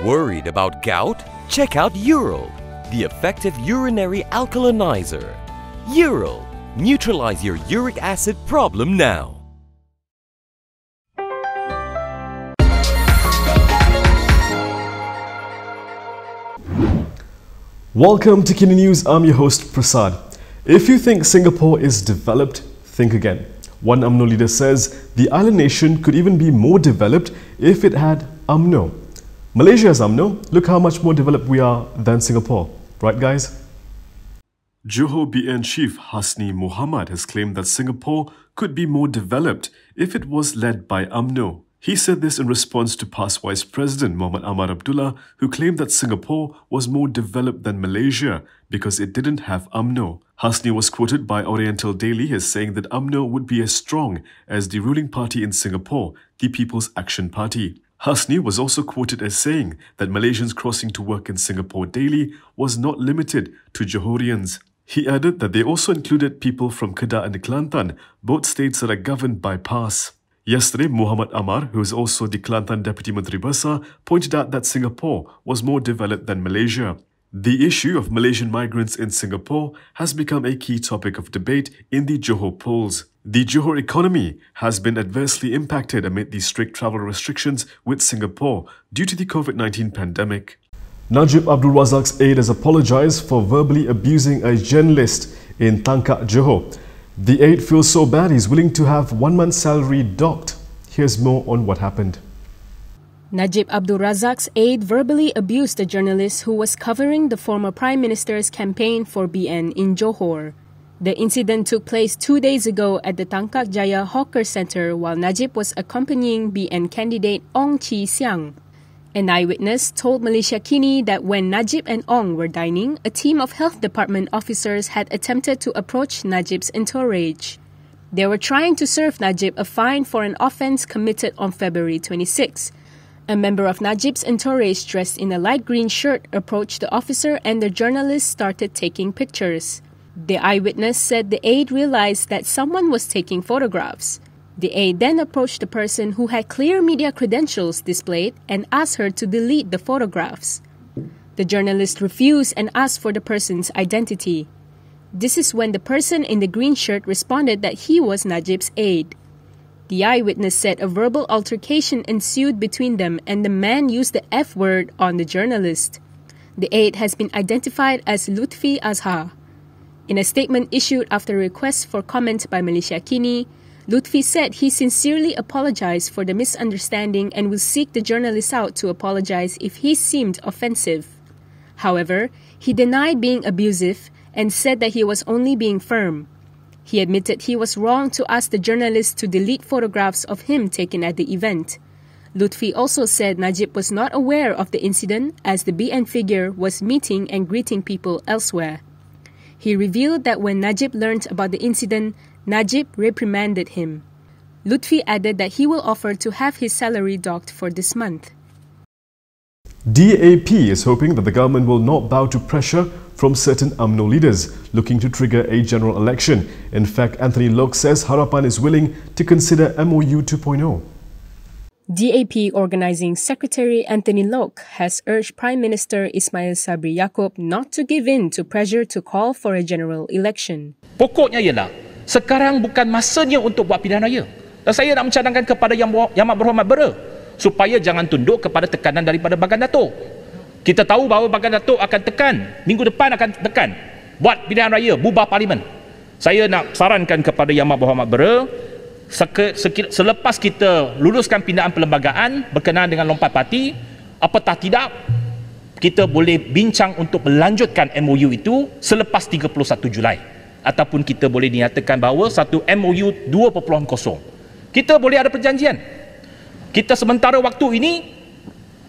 Worried about gout? Check out Ural, the effective urinary alkalinizer. Ural, neutralize your uric acid problem now. Welcome to KiniNews. I'm your host Prasad. If you think Singapore is developed, think again. One Umno leader says the island nation could even be more developed if it had Umno. Malaysia has Umno. Look how much more developed we are than Singapore. Right, guys? Johor BN chief Hasni Mohammad has claimed that Singapore could be more developed if it was led by Umno. He said this in response to past Vice President Mohd Amar Abdullah, who claimed that Singapore was more developed than Malaysia because it didn't have Umno. Hasni was quoted by Oriental Daily as saying that Umno would be as strong as the ruling party in Singapore, the People's Action Party. Hasni was also quoted as saying that Malaysians crossing to work in Singapore daily was not limited to Johorians. He added that they also included people from Kedah and Kelantan, both states that are governed by PAS. Yesterday, Muhammad Amar, who is also the Kelantan Deputy Menteri Besar, pointed out that Singapore was more developed than Malaysia. The issue of Malaysian migrants in Singapore has become a key topic of debate in the Johor polls. The Johor economy has been adversely impacted amid the strict travel restrictions with Singapore due to the COVID-19 pandemic. Najib Abdul Razak's aide has apologised for verbally abusing a journalist in Tangkak, Johor. The aide feels so bad he's willing to have 1 month's salary docked. Here's more on what happened. Najib Abdul Razak's aide verbally abused a journalist who was covering the former Prime Minister's campaign for BN in Johor. The incident took place 2 days ago at the Tangkak Jaya Hawker Centre while Najib was accompanying BN candidate Ong Chi Siang. An eyewitness told Malaysia Kini that when Najib and Ong were dining, a team of health department officers had attempted to approach Najib's entourage. They were trying to serve Najib a fine for an offence committed on February 26. A member of Najib's entourage dressed in a light green shirt approached the officer and the journalist started taking pictures. The eyewitness said the aide realized that someone was taking photographs. The aide then approached the person who had clear media credentials displayed and asked her to delete the photographs. The journalist refused and asked for the person's identity. This is when the person in the green shirt responded that he was Najib's aide. The eyewitness said a verbal altercation ensued between them and the man used the F word on the journalist. The aide has been identified as Lutfi Azhar. In a statement issued after a request for comment by Malaysia Kini, Lutfi said he sincerely apologized for the misunderstanding and will seek the journalist out to apologize if he seemed offensive. However, he denied being abusive and said that he was only being firm. He admitted he was wrong to ask the journalist to delete photographs of him taken at the event. Lutfi also said Najib was not aware of the incident as the BN figure was meeting and greeting people elsewhere. He revealed that when Najib learned about the incident, Najib reprimanded him. Lutfi added that he will offer to have his salary docked for this month. DAP is hoping that the government will not bow to pressure from certain UMNO leaders looking to trigger a general election. In fact, Anthony Loke says Harapan is willing to consider MOU 2.0. DAP Organising Secretary Anthony Loke has urged Prime Minister Ismail Sabri Yaakob not to give in to pressure to call for a general election. Pokoknya ialah sekarang bukan masanya untuk buat pilihan raya. Dan saya nak mencadangkan kepada Yang Amat Berhormat Bera supaya jangan tunduk kepada tekanan daripada Bagan Datuk. Kita tahu bahawa Bagan Datuk akan tekan, minggu depan akan tekan buat pilihan raya, bubar parlimen. Saya nak sarankan kepada Yang Amat Berhormat Bera, selepas kita luluskan pindaan perlembagaan berkenaan dengan lompat parti, apatah tidak kita boleh bincang untuk melanjutkan MOU itu selepas 31 Julai. Ataupun kita boleh dinyatakan bahawa satu MOU 2.0. Kita boleh ada perjanjian. Kita sementara waktu ini,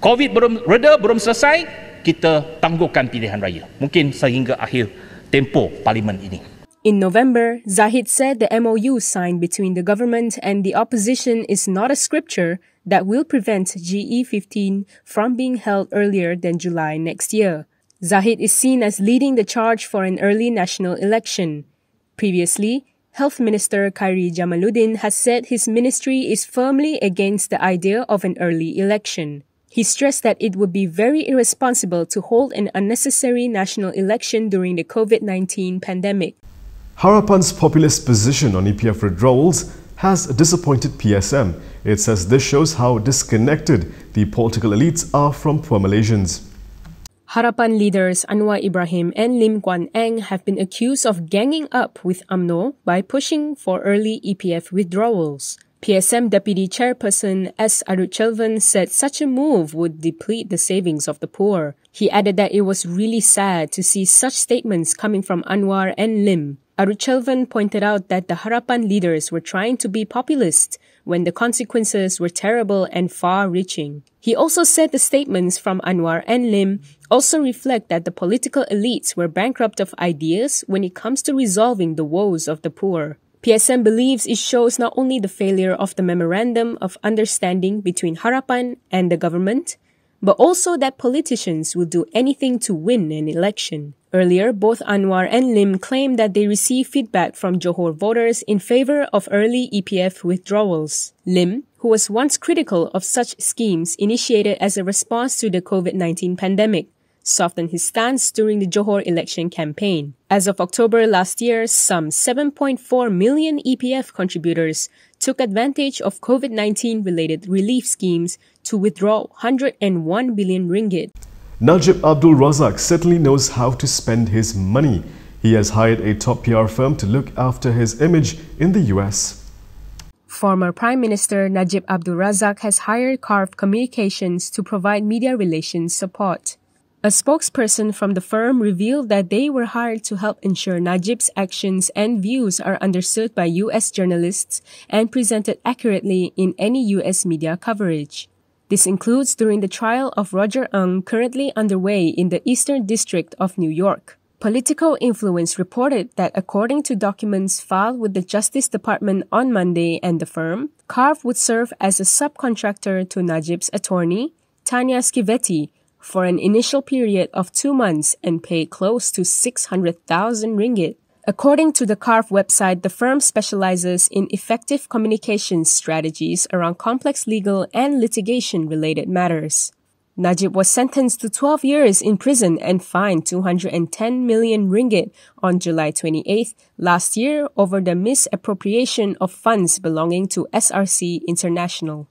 COVID belum reda, belum selesai, kita tangguhkan pilihan raya. Mungkin sehingga akhir tempoh parlimen ini. In November, Zahid said the MOU signed between the government and the opposition is not a scripture that will prevent GE15 from being held earlier than July next year. Zahid is seen as leading the charge for an early national election. Previously, Health Minister Khairi Jamaluddin has said his ministry is firmly against the idea of an early election. He stressed that it would be very irresponsible to hold an unnecessary national election during the COVID-19 pandemic. Harapan's populist position on EPF withdrawals has disappointed PSM. It says this shows how disconnected the political elites are from poor Malaysians. Harapan leaders Anwar Ibrahim and Lim Guan Eng have been accused of ganging up with UMNO by pushing for early EPF withdrawals. PSM Deputy Chairperson S. Arutchelvan said such a move would deplete the savings of the poor. He added that it was really sad to see such statements coming from Anwar and Lim. Arutchelvan pointed out that the Harapan leaders were trying to be populist when the consequences were terrible and far-reaching. He also said the statements from Anwar and Lim also reflect that the political elites were bankrupt of ideas when it comes to resolving the woes of the poor. PSM believes it shows not only the failure of the Memorandum of Understanding between Harapan and the government, but also that politicians will do anything to win an election. Earlier, both Anwar and Lim claimed that they received feedback from Johor voters in favor of early EPF withdrawals. Lim, who was once critical of such schemes initiated as a response to the COVID-19 pandemic, softened his stance during the Johor election campaign. As of October last year, some 7.4 million EPF contributors took advantage of COVID-19 related relief schemes to withdraw 101 billion ringgit. Najib Abdul Razak certainly knows how to spend his money. He has hired a top PR firm to look after his image in the US. Former Prime Minister Najib Abdul Razak has hired Carve Communications to provide media relations support. A spokesperson from the firm revealed that they were hired to help ensure Najib's actions and views are understood by US journalists and presented accurately in any US media coverage. This includes during the trial of Roger Ng, currently underway in the Eastern District of New York. Politico Influence reported that according to documents filed with the Justice Department on Monday and the firm, Carve would serve as a subcontractor to Najib's attorney, Tanya Skivetti, for an initial period of 2 months and pay close to 600,000 ringgit. According to the Carve website, the firm specializes in effective communications strategies around complex legal and litigation-related matters. Najib was sentenced to 12 years in prison and fined 210 million ringgit on July 28th last year over the misappropriation of funds belonging to SRC International.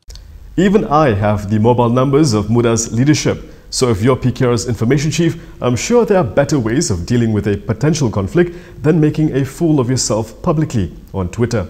Even I have the mobile numbers of Muda's leadership. So if you're PKR's information chief, I'm sure there are better ways of dealing with a potential conflict than making a fool of yourself publicly on Twitter.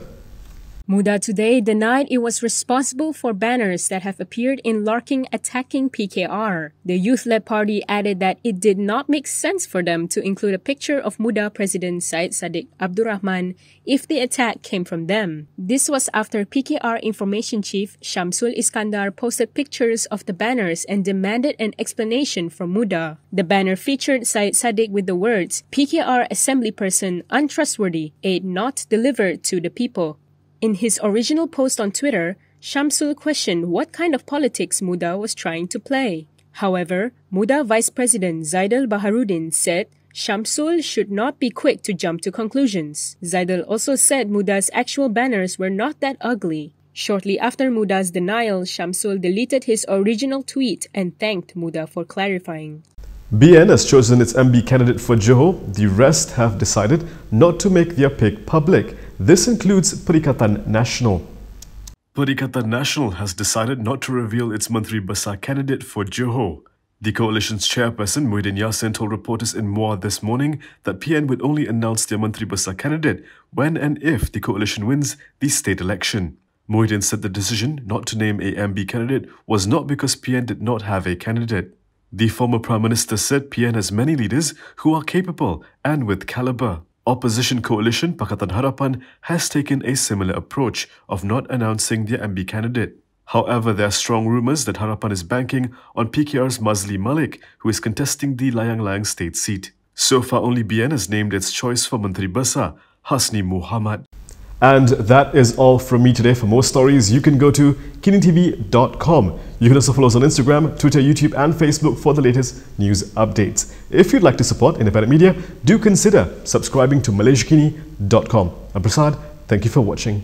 Muda today denied it was responsible for banners that have appeared in Larking attacking PKR. The youth-led party added that it did not make sense for them to include a picture of Muda President Syed Saddiq Abdul Rahman if the attack came from them. This was after PKR information chief Shamsul Iskandar posted pictures of the banners and demanded an explanation from Muda. The banner featured Syed Saddiq with the words, "PKR assembly person untrustworthy, aid not delivered to the people." In his original post on Twitter, Shamsul questioned what kind of politics Muda was trying to play. However, Muda Vice President Zaidal Baharudin said Shamsul should not be quick to jump to conclusions. Zaidal also said Muda's actual banners were not that ugly. Shortly after Muda's denial, Shamsul deleted his original tweet and thanked Muda for clarifying. BN has chosen its MB candidate for Johor. The rest have decided not to make their pick public. This includes Perikatan Nasional. Perikatan Nasional has decided not to reveal its Menteri Besar candidate for Johor. The coalition's chairperson, Muhyiddin Yassin, told reporters in Muar this morning that PN would only announce their Menteri Besar candidate when and if the coalition wins the state election. Muhyiddin said the decision not to name a MB candidate was not because PN did not have a candidate. The former Prime Minister said PN has many leaders who are capable and with caliber. Opposition coalition Pakatan Harapan has taken a similar approach of not announcing their MB candidate. However, there are strong rumours that Harapan is banking on PKR's Mazli Malik, who is contesting the Layang-Layang state seat. So far, only BN has named its choice for Menteri Besar, Hasni Mohammad. And that is all from me today. For more stories, you can go to KiniTV.com. You can also follow us on Instagram, Twitter, YouTube and Facebook for the latest news updates. If you'd like to support independent media, do consider subscribing to MalaysiaKini.com. I'm Prasad. Thank you for watching.